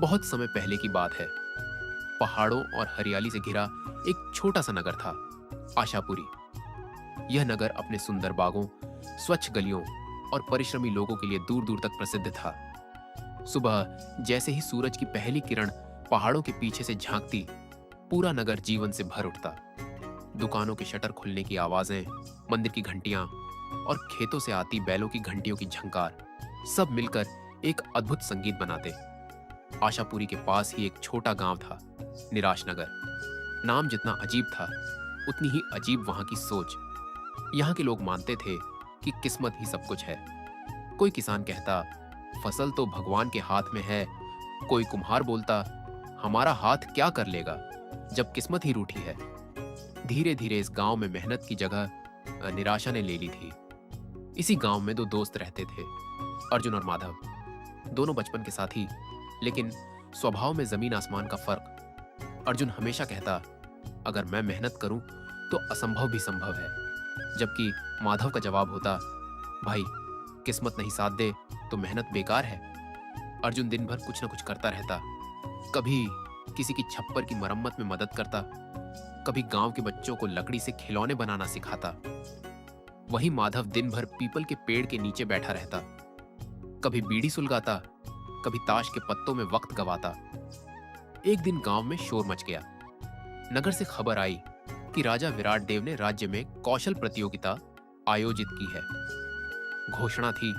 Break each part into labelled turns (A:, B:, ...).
A: बहुत समय पहले की बात है। पहाड़ों और हरियाली से घिरा एक छोटा सा नगर था, आशापुरी। यह नगर अपने सुंदर बागों, स्वच्छ गलियों और परिश्रमी लोगों के लिए दूर दूर तक प्रसिद्ध था। सुबह जैसे ही सूरज की पहली किरण पहाड़ों के पीछे से झांकती, पूरा नगर जीवन से भर उठता। दुकानों के शटर खुलने की आवाजें, मंदिर की घंटियां और खेतों से आती बैलों की घंटियों की झंकार, सब मिलकर एक अद्भुत संगीत बनाते। आशापुरी के पास ही एक छोटा गांव था, निराश नगर। नाम जितना अजीब था, उतनी ही अजीब वहां की सोच। यहाँ के लोग मानते थे कि किस्मत ही सब कुछ है। कोई किसान कहता, फसल तो भगवान के हाथ में है। कोई कुम्हार बोलता, हमारा हाथ क्या कर लेगा जब किस्मत ही रूठी है। धीरे धीरे इस गांव में मेहनत की जगह निराशा ने ले ली थी। इसी गांव में दो दोस्त रहते थे, अर्जुन और माधव। दोनों बचपन के साथी, लेकिन स्वभाव में जमीन आसमान का फर्क। अर्जुन हमेशा कहता, अगर मैं मेहनत करूं तो असंभव भी संभव है, जबकि माधव का जवाब होता, भाई किस्मत नहीं साथ दे तो मेहनत बेकार है। अर्जुन दिन भर कुछ न कुछ करता रहता। कभी किसी की छप्पर की मरम्मत में मदद करता, कभी गांव के बच्चों को लकड़ी से खिलौने बनाना सिखाता। वहीं माधव दिन भर पीपल के पेड़ के नीचे बैठा रहता, कभी बीड़ी सुलगाता, कभी ताश के पत्तों में वक्त गवाता। एक दिन गांव में शोर मच गया। नगर से खबर आई कि राजा विराट देव ने राज्य में कौशल प्रतियोगिता आयोजित की है। घोषणा थी,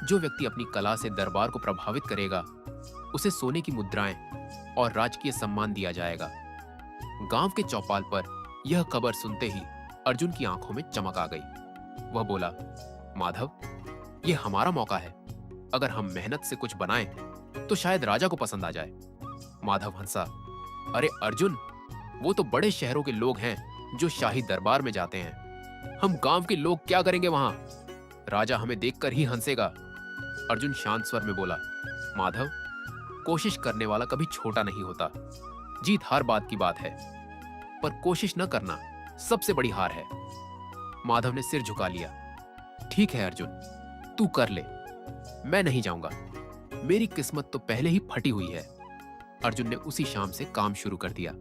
A: जो व्यक्ति अपनी कला से दरबार को प्रभावित करेगा, उसे सोने की मुद्राएं और राजकीय सम्मान दिया जाएगा। गांव के चौपाल पर यह खबर सुनते ही अर्जुन की आंखों में चमक आ गई। वह बोला, माधव, यह हमारा मौका है। अगर हम मेहनत से कुछ बनाएं तो शायद राजा को पसंद आ जाए। माधव हंसा, अरे अर्जुन, वो तो बड़े शहरों के लोग हैं जो शाही दरबार में जाते हैं। हम गांव के लोग क्या करेंगे वहां? राजा हमें देखकर ही हंसेगा। अर्जुन शांत स्वर में बोला, माधव, कोशिश करने वाला कभी छोटा नहीं होता। जीत हार बात की बात है, पर कोशिश न करना सबसे बड़ी हार है। माधव ने सिर झुका लिया। ठीक है अर्जुन, तू कर ले, मैं नहीं जाऊंगा। मेरी किस्मत तो पहले ही फटी हुई है। अर्जुन ने उसी शाम से काम शुरू कर दिया।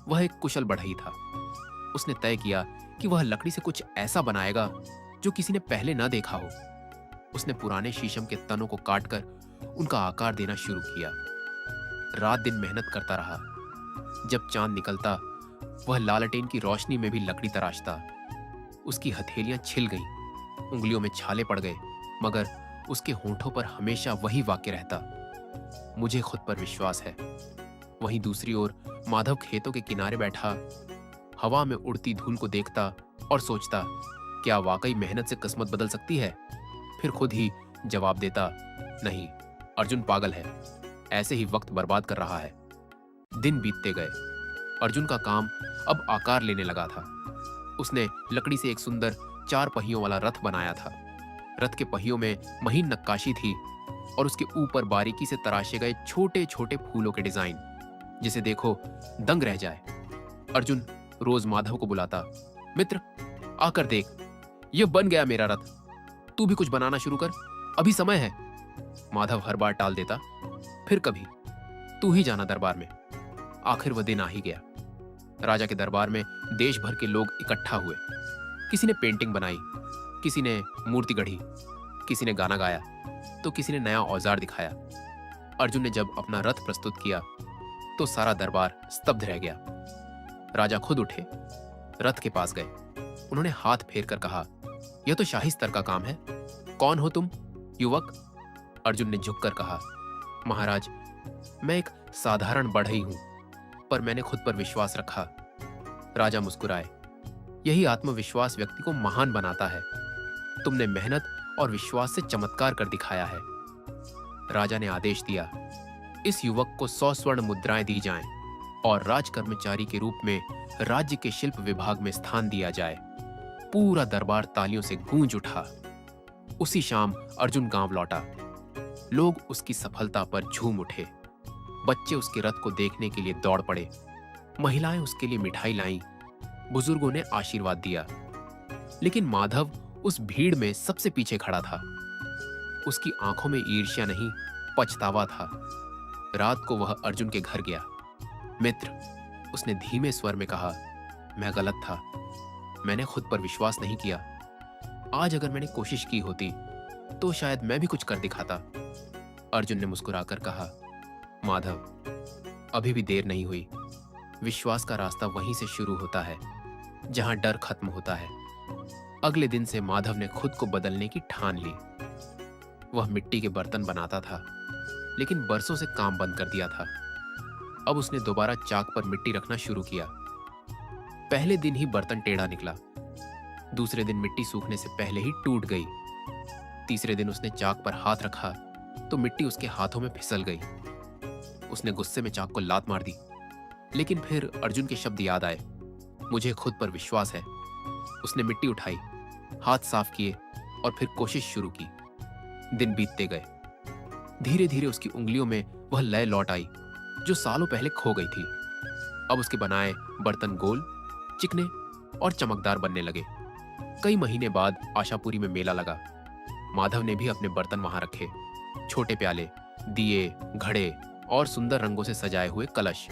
A: वह एक कुशल बढ़ई था। उसने तय किया कि वह लकड़ी से कुछ ऐसा बनाएगा जो किसी ने पहले न देखा हो। उसने पुराने शीशम के तनों को काटकर उनका आकार देना शुरू किया। रात दिन मेहनत करता रहा। जब चांद निकलता, वह लालटेन की रोशनी में भी लकड़ी तराशता। उसकी हथेलियां छिल गईं, उंगलियों में छाले पड़ गए, मगर उसके होंठों पर हमेशा वही वाक्य रहता, मुझे खुद पर विश्वास है। वहीं दूसरी ओर माधव खेतों के किनारे बैठा, हवा में उड़ती धूल को देखता और सोचता, क्या वाकई मेहनत से किस्मत बदल सकती है? फिर खुद ही जवाब देता, नहीं, अर्जुन पागल है, ऐसे ही वक्त बर्बाद कर रहा है। दिन बीतते गए। अर्जुन का काम अब आकार लेने लगा था। उसने लकड़ी से एक सुंदर 4 पहियों वाला रथ बनाया था। रथ के पहियों में महीन नक्काशी थी और उसके ऊपर बारीकी से तराशे गए छोटे छोटे फूलों के डिजाइन, जिसे देखो दंग रह जाए। अर्जुन रोज माधव को बुलाता, मित्र आकर देख, यह बन गया मेरा रथ, तू भी कुछ बनाना शुरू कर, अभी समय है। माधव हर बार टाल देता, फिर कभी, तू ही जाना दरबार में। आखिर वह दिन आ ही गया। राजा के दरबार में देश भर के लोग इकट्ठा हुए। किसी ने पेंटिंग बनाई, किसी ने मूर्ति गढ़ी, किसी ने गाना गाया, तो किसी ने नया औजार दिखाया। अर्जुन ने जब अपना रथ प्रस्तुत किया तो सारा दरबार स्तब्ध रह गया। राजा खुद उठे, रथ के पास गए। उन्होंने हाथ फेर कर कहा, यह तो शाही स्तर का काम है। कौन हो तुम, युवक? अर्जुन ने झुककर कहा, महाराज, मैं एक साधारण बढ़ई हूं, पर मैंने खुद पर विश्वास रखा। राजा मुस्कुराए। यही आत्मविश्वास व्यक्ति को महान बनाता है। तुमने मेहनत और विश्वास से चमत्कार कर दिखाया है। राजा ने आदेश दिया, इस युवक को 100 स्वर्ण मुद्राएं दी जाएं और राज कर्मचारी के रूप में राज्य के शिल्प विभाग में स्थान दिया जाए। पूरा दरबार तालियों से गूंज उठा। उसी शाम अर्जुन गांव लौटा। लोग उसकी सफलता पर झूम उठे। बच्चे उसके रथ को देखने के लिए दौड़ पड़े। महिलाएं उसके लिए मिठाई लाईं। बुजुर्गों ने आशीर्वाद दिया। लेकिन माधव उस भीड़ में सबसे पीछे खड़ा था। उसकी आंखों में ईर्ष्या नहीं, पछतावा था। रात को वह अर्जुन के घर गया। मित्र, उसने धीमे स्वर में कहा, मैं गलत था। मैंने खुद पर विश्वास नहीं किया। आज अगर मैंने कोशिश की होती तो शायद मैं भी कुछ कर दिखाता। अर्जुन ने मुस्कुराकर कहा, माधव, अभी भी देर नहीं हुई। विश्वास का रास्ता वहीं से शुरू होता है जहां डर खत्म होता है। अगले दिन से माधव ने खुद को बदलने की ठान ली। वह मिट्टी के बर्तन बनाता था, लेकिन बरसों से काम बंद कर दिया था। अब उसने दोबारा चाक पर मिट्टी रखना शुरू किया। पहले दिन ही बर्तन टेढ़ा निकला। दूसरे दिन मिट्टी सूखने से पहले ही टूट गई। तीसरे दिन उसने चाक पर हाथ रखा तो मिट्टी उसके हाथों में फिसल गई। उसने गुस्से में चाक को लात मार दी, लेकिन फिर अर्जुन के शब्द याद आए, मुझे खुद पर विश्वास है। उसने मिट्टी उठाई, हाथ साफ किए और फिर कोशिश शुरू की। दिन बीतते गए। धीरे धीरे उसकी उंगलियों में वह लय लौट आई जो सालों पहले खो गई थी। अब उसके बनाए बर्तन गोल, चिकने और चमकदार बनने लगे। कई महीने बाद आशापुरी में मेला लगा। माधव ने भी अपने बर्तन वहां रखे, छोटे प्याले, दिए, घड़े और सुंदर रंगों से सजाए हुए कलश।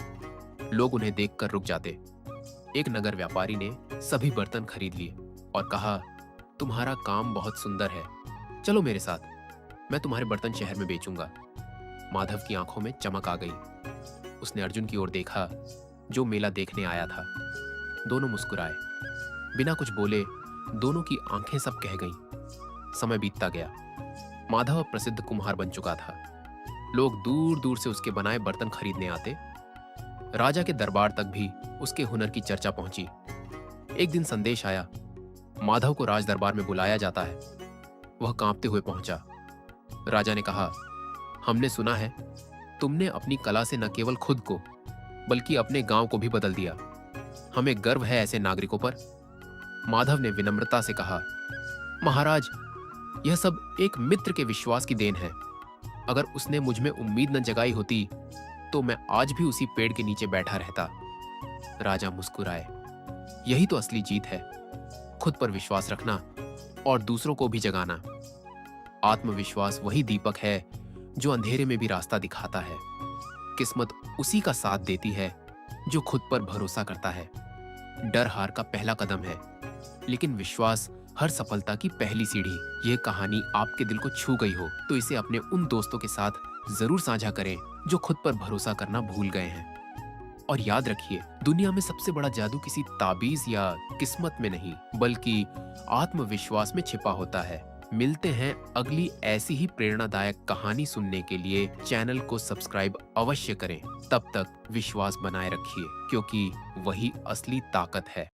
A: लोग उन्हें देखकर रुक जाते। एक नगर व्यापारी ने सभी बर्तन खरीद लिए और कहा, तुम्हारा काम बहुत सुंदर है, चलो मेरे साथ, मैं तुम्हारे बर्तन शहर में बेचूंगा। माधव की आंखों में चमक आ गई। उसने अर्जुन की ओर देखा जो मेला देखने आया था। दोनों मुस्कुराए। बिना कुछ बोले दोनों की आंखें सब कह गईं। समय बीतता गया। माधव अब प्रसिद्ध कुम्हार बन चुका था। लोग दूर दूर से उसके बनाए बर्तन खरीदने आते। राजा के दरबार तक भी उसके हुनर की चर्चा पहुंची। एक दिन संदेश आया, माधव को राज दरबार में बुलाया जाता है। वह कांपते हुए पहुंचा। राजा ने कहा, हमने सुना है तुमने अपनी कला से न केवल खुद को बल्कि अपने गांव को भी बदल दिया। हमें गर्व है ऐसे नागरिकों पर। माधव ने विनम्रता से कहा, महाराज, यह सब एक मित्र के विश्वास की देन है। अगर उसने मुझ में उम्मीद न जगाई होती तो मैं आज भी उसी पेड़ के नीचे बैठा रहता। राजा मुस्कुराए। यही तो असली जीत है, खुद पर विश्वास रखना और दूसरों को भी जगाना। आत्मविश्वास वही दीपक है जो अंधेरे में भी रास्ता दिखाता है। किस्मत उसी का साथ देती है जो खुद पर भरोसा करता है। डर हार का पहला कदम है, लेकिन विश्वास हर सफलता की पहली सीढ़ी। यह कहानी आपके दिल को छू गई हो तो इसे अपने उन दोस्तों के साथ जरूर साझा करें जो खुद पर भरोसा करना भूल गए हैं। और याद रखिए, दुनिया में सबसे बड़ा जादू किसी ताबीज या किस्मत में नहीं, बल्कि आत्मविश्वास में छिपा होता है। मिलते हैं अगली ऐसी ही प्रेरणादायक कहानी सुनने के लिए। चैनल को सब्सक्राइब अवश्य करें। तब तक विश्वास बनाए रखिए, क्योंकि वही असली ताकत है।